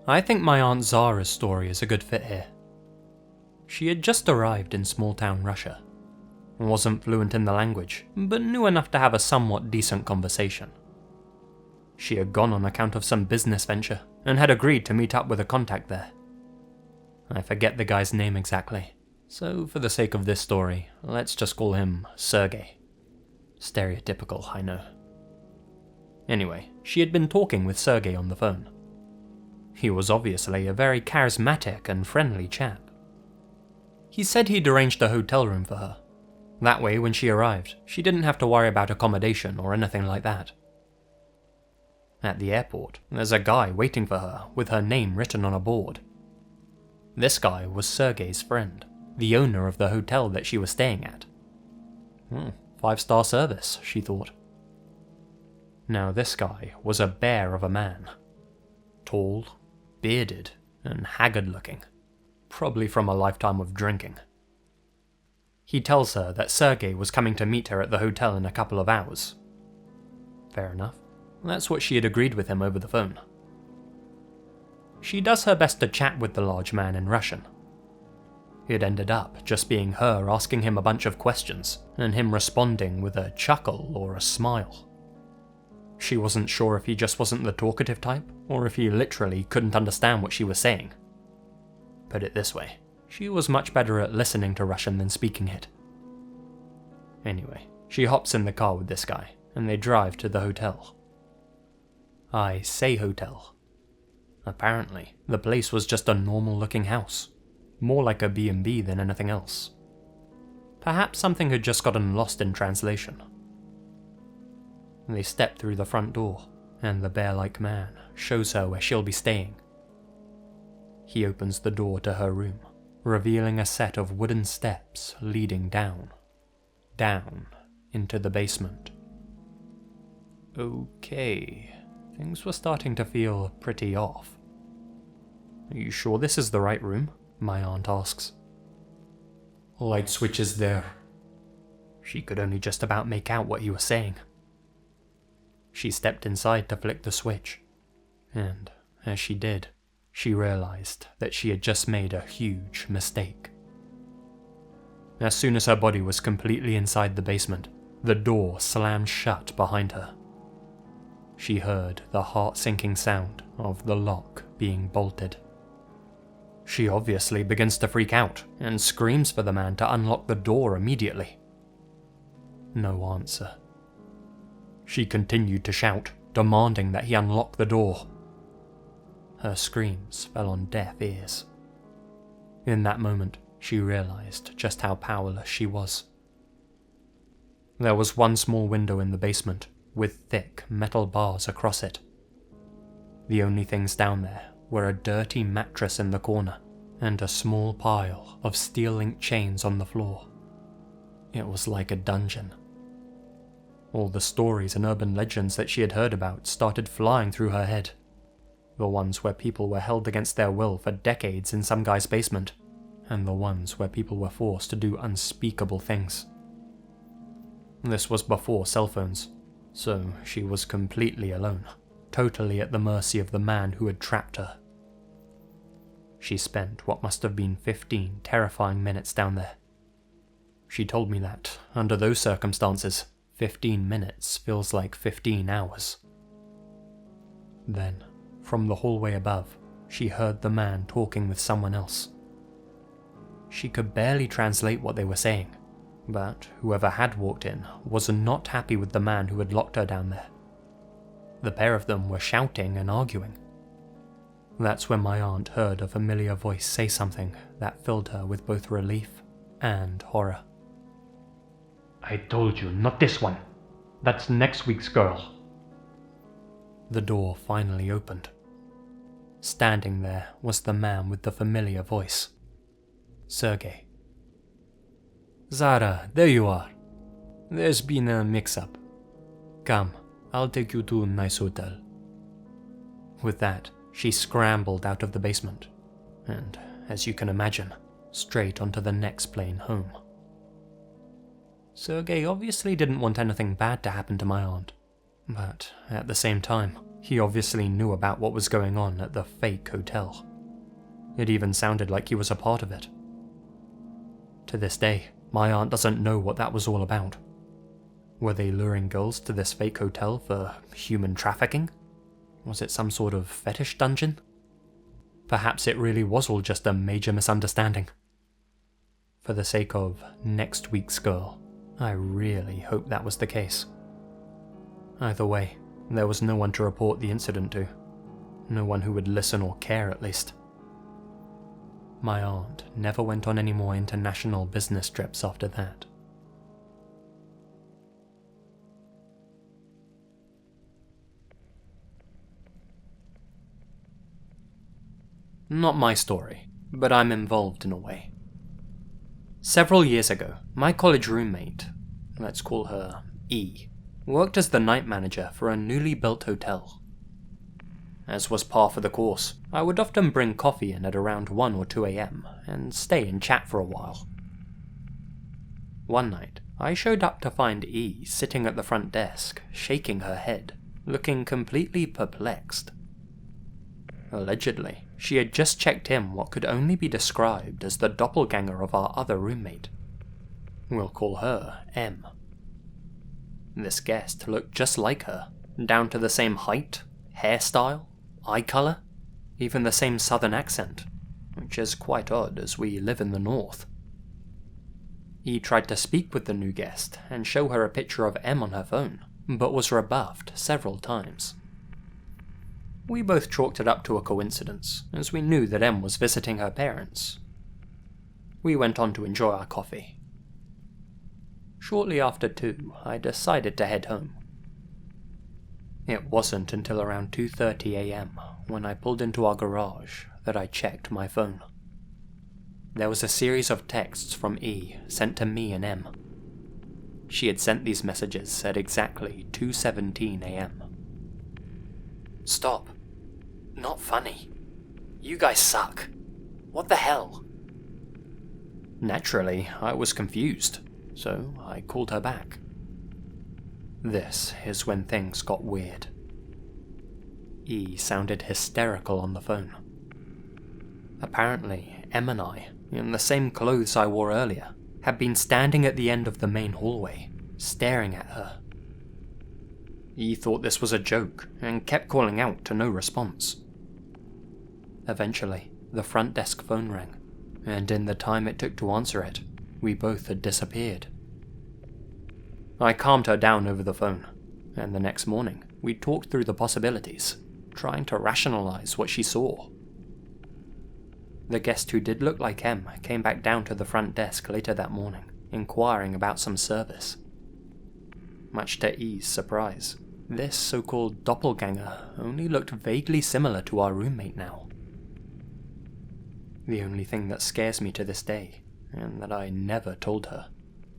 I think my Aunt Zara's story is a good fit here. She had just arrived in small-town Russia, wasn't fluent in the language, but knew enough to have a somewhat decent conversation. She had gone on account of some business venture, and had agreed to meet up with a contact there. I forget the guy's name exactly, so for the sake of this story, let's just call him Sergey. Stereotypical, I know. Anyway, she had been talking with Sergey on the phone. He was obviously a very charismatic and friendly chap. He said he'd arranged a hotel room for her. That way, when she arrived, she didn't have to worry about accommodation or anything like that. At the airport, there's a guy waiting for her with her name written on a board. This guy was Sergey's friend, the owner of the hotel that she was staying at. 5-star service, she thought. Now this guy was a bear of a man. Tall, bearded, and haggard-looking, probably from a lifetime of drinking. He tells her that Sergey was coming to meet her at the hotel in a couple of hours. Fair enough. That's what she had agreed with him over the phone. She does her best to chat with the large man in Russian. It ended up just being her asking him a bunch of questions, and him responding with a chuckle or a smile. She wasn't sure if he just wasn't the talkative type, or if he literally couldn't understand what she was saying. Put it this way, she was much better at listening to Russian than speaking it. Anyway, she hops in the car with this guy, and they drive to the hotel. I say hotel. Apparently, the place was just a normal-looking house, more like a B&B than anything else. Perhaps something had just gotten lost in translation. They step through the front door, and the bear-like man shows her where she'll be staying. He opens the door to her room, revealing a set of wooden steps leading down into the basement. Okay, things were starting to feel pretty off. Are you sure this is the right room? My aunt asks. Light switch is there. She could only just about make out what he was saying. She stepped inside to flick the switch, and as she did, she realized that she had just made a huge mistake. As soon as her body was completely inside the basement, the door slammed shut behind her. She heard the heart-sinking sound of the lock being bolted. She obviously begins to freak out and screams for the man to unlock the door immediately. No answer. She continued to shout, demanding that he unlock the door. Her screams fell on deaf ears. In that moment, she realized just how powerless she was. There was one small window in the basement, with thick metal bars across it. The only things down there were a dirty mattress in the corner, and a small pile of steel-linked chains on the floor. It was like a dungeon. All the stories and urban legends that she had heard about started flying through her head. The ones where people were held against their will for decades in some guy's basement, and the ones where people were forced to do unspeakable things. This was before cell phones, so she was completely alone, totally at the mercy of the man who had trapped her. She spent what must have been 15 terrifying minutes down there. She told me that, under those circumstances, 15 minutes feels like 15 hours. Then, from the hallway above, she heard the man talking with someone else. She could barely translate what they were saying, but whoever had walked in was not happy with the man who had locked her down there. The pair of them were shouting and arguing. That's when my aunt heard a familiar voice say something that filled her with both relief and horror. I told you, not this one. That's next week's girl. The door finally opened. Standing there was the man with the familiar voice. Sergey. Zara, there you are. There's been a mix-up. Come, I'll take you to a nice hotel. With that, she scrambled out of the basement, and, as you can imagine, straight onto the next plane home. Sergey obviously didn't want anything bad to happen to my aunt, But at the same time, he obviously knew about what was going on at the fake hotel. It even sounded like he was a part of it. To this day, my aunt doesn't know what that was all about. Were they luring girls to this fake hotel for human trafficking? Was it some sort of fetish dungeon? Perhaps it really was all just a major misunderstanding. For the sake of next week's girl, I really hope that was the case. Either way, there was no one to report the incident to. No one who would listen or care, at least. My aunt never went on any more international business trips after that. Not my story, but I'm involved in a way. Several years ago, my college roommate, let's call her E, worked as the night manager for a newly built hotel. As was par for the course, I would often bring coffee in at around 1 or 2 AM and stay and chat for a while. One night, I showed up to find E sitting at the front desk, shaking her head, looking completely perplexed. Allegedly, she had just checked in what could only be described as the doppelganger of our other roommate. We'll call her M. This guest looked just like her, down to the same height, hairstyle, eye colour, even the same southern accent, which is quite odd as we live in the north. E tried to speak with the new guest and show her a picture of M on her phone, but was rebuffed several times. We both chalked it up to a coincidence, as we knew that M was visiting her parents. We went on to enjoy our coffee. Shortly after 2, I decided to head home. It wasn't until around 2:30 AM when I pulled into our garage that I checked my phone. There was a series of texts from E sent to me and M. She had sent these messages at exactly 2:17 AM. "Stop. Not funny. You guys suck. What the hell?" Naturally, I was confused, so I called her back. This is when things got weird. E sounded hysterical on the phone. Apparently, M and I, in the same clothes I wore earlier, had been standing at the end of the main hallway, staring at her. E thought this was a joke and kept calling out to no response. Eventually, the front desk phone rang, and in the time it took to answer it, we both had disappeared. I calmed her down over the phone, and the next morning we talked through the possibilities, trying to rationalize what she saw. The guest who did look like M came back down to the front desk later that morning, inquiring about some service. Much to E's surprise, this so-called doppelganger only looked vaguely similar to our roommate now. The only thing that scares me to this day, and that I never told her,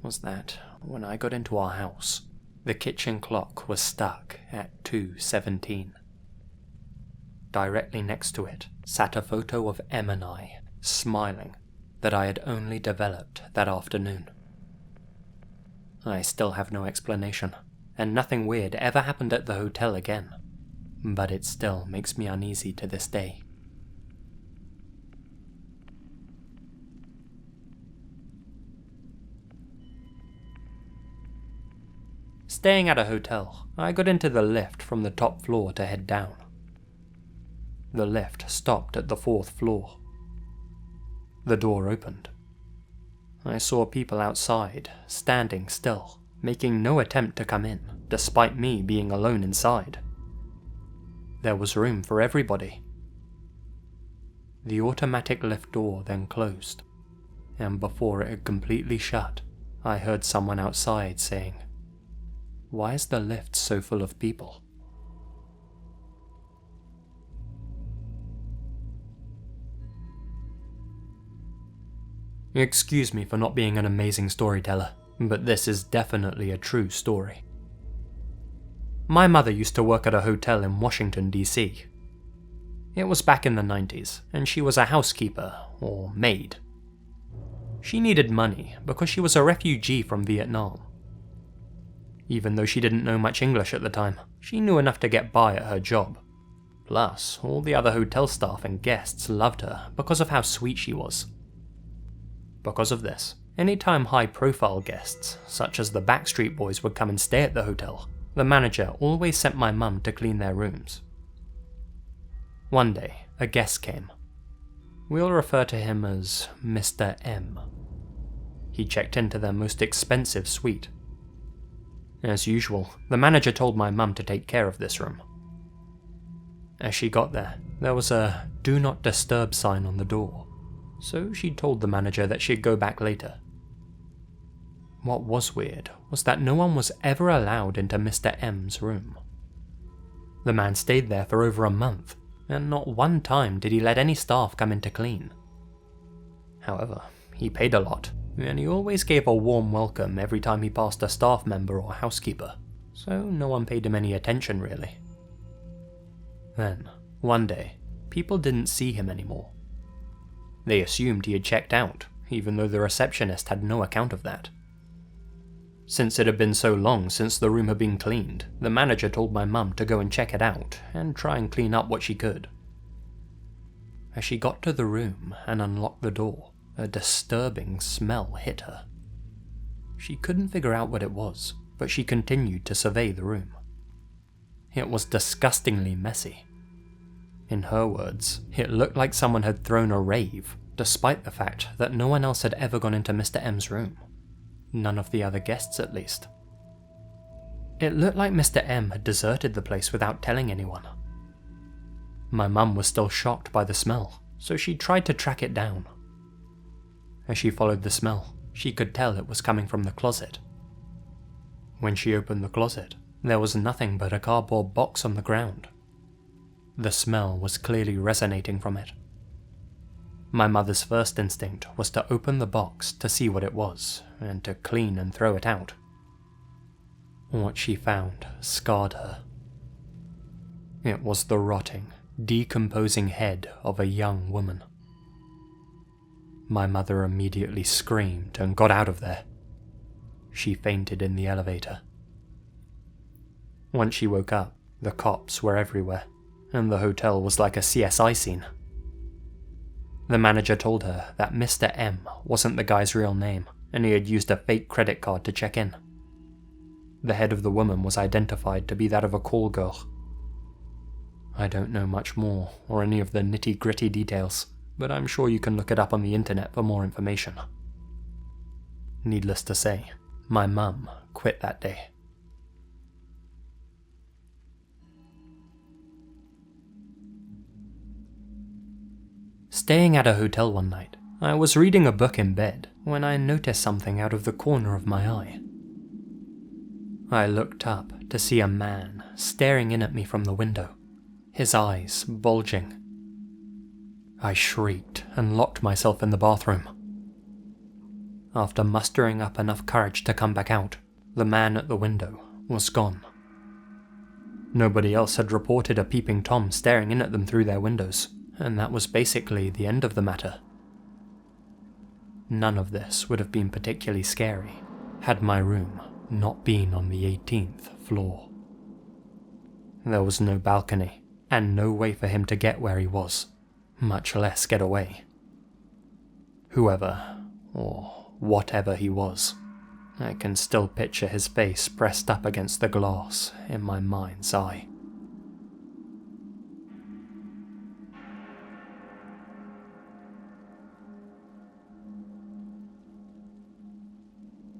was that when I got into our house, the kitchen clock was stuck at 2:17. Directly next to it sat a photo of M and I, smiling, that I had only developed that afternoon. I still have no explanation, and nothing weird ever happened at the hotel again, but it still makes me uneasy to this day. Staying at a hotel, I got into the lift from the top floor to head down. The lift stopped at the 4th floor. The door opened. I saw people outside, standing still, making no attempt to come in, despite me being alone inside. There was room for everybody. The automatic lift door then closed, and before it had completely shut, I heard someone outside saying, "Why is the lift so full of people?" Excuse me for not being an amazing storyteller, but this is definitely a true story. My mother used to work at a hotel in Washington, D.C. It was back in the 90s, and she was a housekeeper, or maid. She needed money because she was a refugee from Vietnam. Even though she didn't know much English at the time, she knew enough to get by at her job. Plus, all the other hotel staff and guests loved her because of how sweet she was. Because of this, anytime high-profile guests, such as the Backstreet Boys, would come and stay at the hotel, the manager always sent my mum to clean their rooms. One day, a guest came. We'll refer to him as Mr. M. He checked into their most expensive suite. As usual, the manager told my mum to take care of this room. As she got there was a "Do Not Disturb" sign on the door, so she told the manager that she'd go back later. What was weird was that no one was ever allowed into Mr. M's room. The man stayed there for over a month, and not one time did he let any staff come in to clean. However, he paid a lot, and he always gave a warm welcome every time he passed a staff member or housekeeper, so no one paid him any attention really. Then, one day, people didn't see him anymore. They assumed he had checked out, even though the receptionist had no account of that. Since it had been so long since the room had been cleaned, the manager told my mum to go and check it out and try and clean up what she could. As she got to the room and unlocked the door, a disturbing smell hit her. She couldn't figure out what it was, but she continued to survey the room. It was disgustingly messy. In her words, it looked like someone had thrown a rave, despite the fact that no one else had ever gone into Mr. M's room. None of the other guests, at least. It looked like Mr. M had deserted the place without telling anyone. My mum was still shocked by the smell, so she tried to track it down. As she followed the smell, she could tell it was coming from the closet. When she opened the closet, there was nothing but a cardboard box on the ground. The smell was clearly resonating from it. My mother's first instinct was to open the box to see what it was, and to clean and throw it out. What she found scarred her. It was the rotting, decomposing head of a young woman. My mother immediately screamed and got out of there. She fainted in the elevator. Once she woke up, the cops were everywhere, and the hotel was like a CSI scene. The manager told her that Mr. M wasn't the guy's real name, and he had used a fake credit card to check in. The head of the woman was identified to be that of a call girl. I don't know much more, or any of the nitty-gritty details, but I'm sure you can look it up on the internet for more information. Needless to say, my mum quit that day. Staying at a hotel one night, I was reading a book in bed when I noticed something out of the corner of my eye. I looked up to see a man staring in at me from the window, his eyes bulging. I shrieked and locked myself in the bathroom. After mustering up enough courage to come back out, the man at the window was gone. Nobody else had reported a peeping Tom staring in at them through their windows, and that was basically the end of the matter. None of this would have been particularly scary had my room not been on the 18th floor. There was no balcony, and no way for him to get where he was, much less get away. Whoever, or whatever he was, I can still picture his face pressed up against the glass in my mind's eye.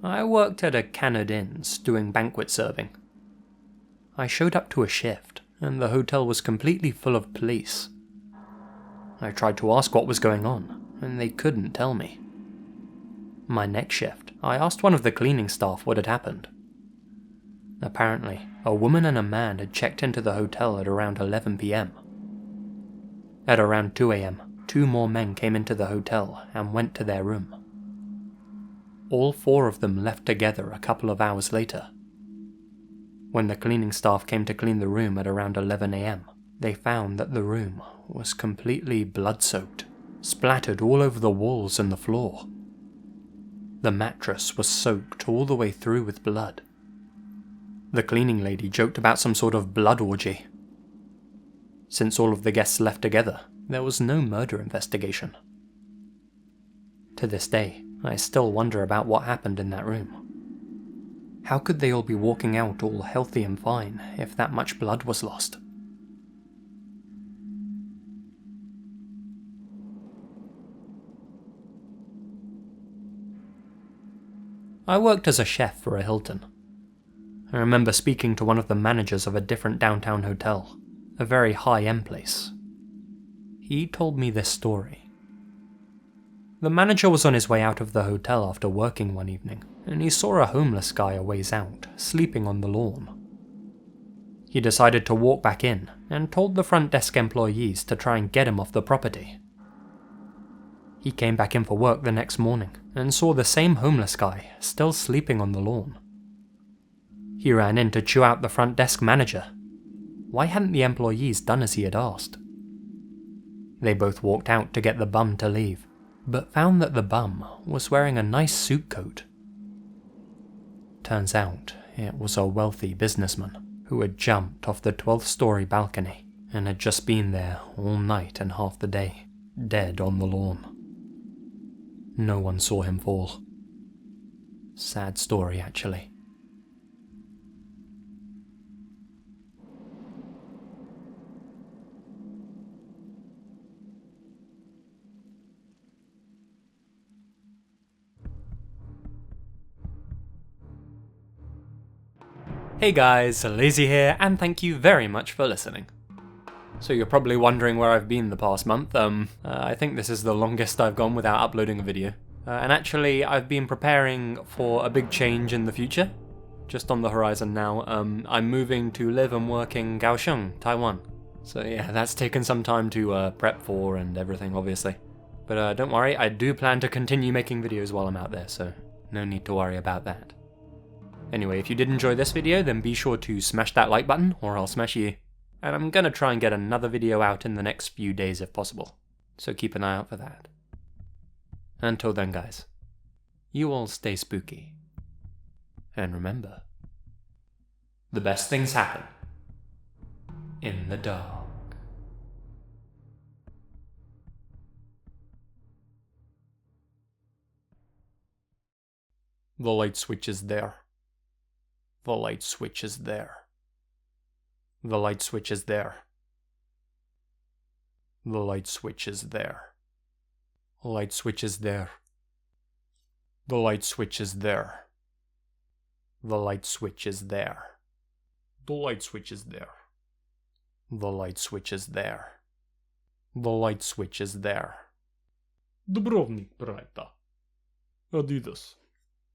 I worked at a Canard Inns doing banquet serving. I showed up to a shift, and the hotel was completely full of police. I tried to ask what was going on, and they couldn't tell me. My next shift, I asked one of the cleaning staff what had happened. Apparently, a woman and a man had checked into the hotel at around 11 PM. At around 2 AM, 2 more men came into the hotel and went to their room. All 4 of them left together a couple of hours later. When the cleaning staff came to clean the room at around 11 AM, they found that the room was completely blood-soaked, splattered all over the walls and the floor. The mattress was soaked all the way through with blood. The cleaning lady joked about some sort of blood orgy. Since all of the guests left together, there was no murder investigation. To this day, I still wonder about what happened in that room. How could they all be walking out all healthy and fine if that much blood was lost? I worked as a chef for a Hilton. I remember speaking to one of the managers of a different downtown hotel, a very high-end place. He told me this story. The manager was on his way out of the hotel after working one evening, and he saw a homeless guy a ways out, sleeping on the lawn. He decided to walk back in, and told the front desk employees to try and get him off the property. He came back in for work the next morning, and saw the same homeless guy still sleeping on the lawn. He ran in to chew out the front desk manager. Why hadn't the employees done as he had asked? They both walked out to get the bum to leave, but found that the bum was wearing a nice suit coat. Turns out it was a wealthy businessman who had jumped off the 12th story balcony and had just been there all night and half the day, dead on the lawn. No one saw him fall. Sad story, actually. Hey guys, Lazy here, and thank you very much for listening. So you're probably wondering where I've been the past month. I think this is the longest I've gone without uploading a video. And actually, I've been preparing for a big change in the future. Just on the horizon now. I'm moving to live and work in Kaohsiung, Taiwan. So yeah, that's taken some time to prep for and everything, obviously. But don't worry, I do plan to continue making videos while I'm out there, so no need to worry about that. Anyway, if you did enjoy this video, then be sure to smash that like button, or I'll smash you. And I'm gonna try and get another video out in the next few days if possible, so keep an eye out for that. Until then guys, you all stay spooky. And remember, the best things happen in the dark. The light switch is there. The light switch is there. The light switch is there. The light switch is there. Light switch is there. The light switch is there. The light switch is there. The light switch is there. The light switch is there. The light switch is there. Dobrovnik, brata. Adidas.